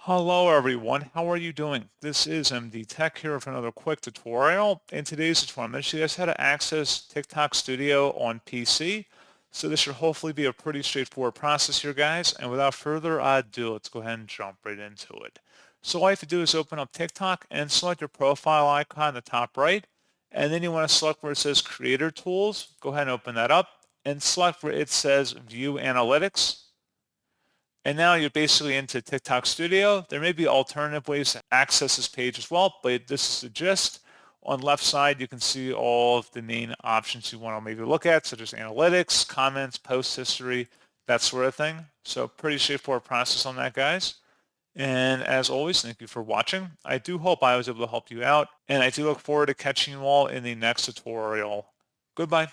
Hello everyone, how are you doing? This is MD Tech here with another quick tutorial. In today's tutorial, I'm going to show you guys how to access TikTok Studio on PC. So this should hopefully be a pretty straightforward process here, guys. And without further ado, let's go ahead and jump right into it. So all you have to do is open up TikTok and select your profile icon in the top right. And then you want to select where it says Creator Tools. Go ahead and open that up and select where it says View Analytics. And now you're basically into TikTok Studio. There may be alternative ways to access this page as well, but this is the gist. On the left side, you can see all of the main options you want to maybe look at, such as analytics, comments, post history, that sort of thing. So pretty straightforward process on that, guys. And as always, thank you for watching. I do hope I was able to help you out, and I do look forward to catching you all in the next tutorial. Goodbye.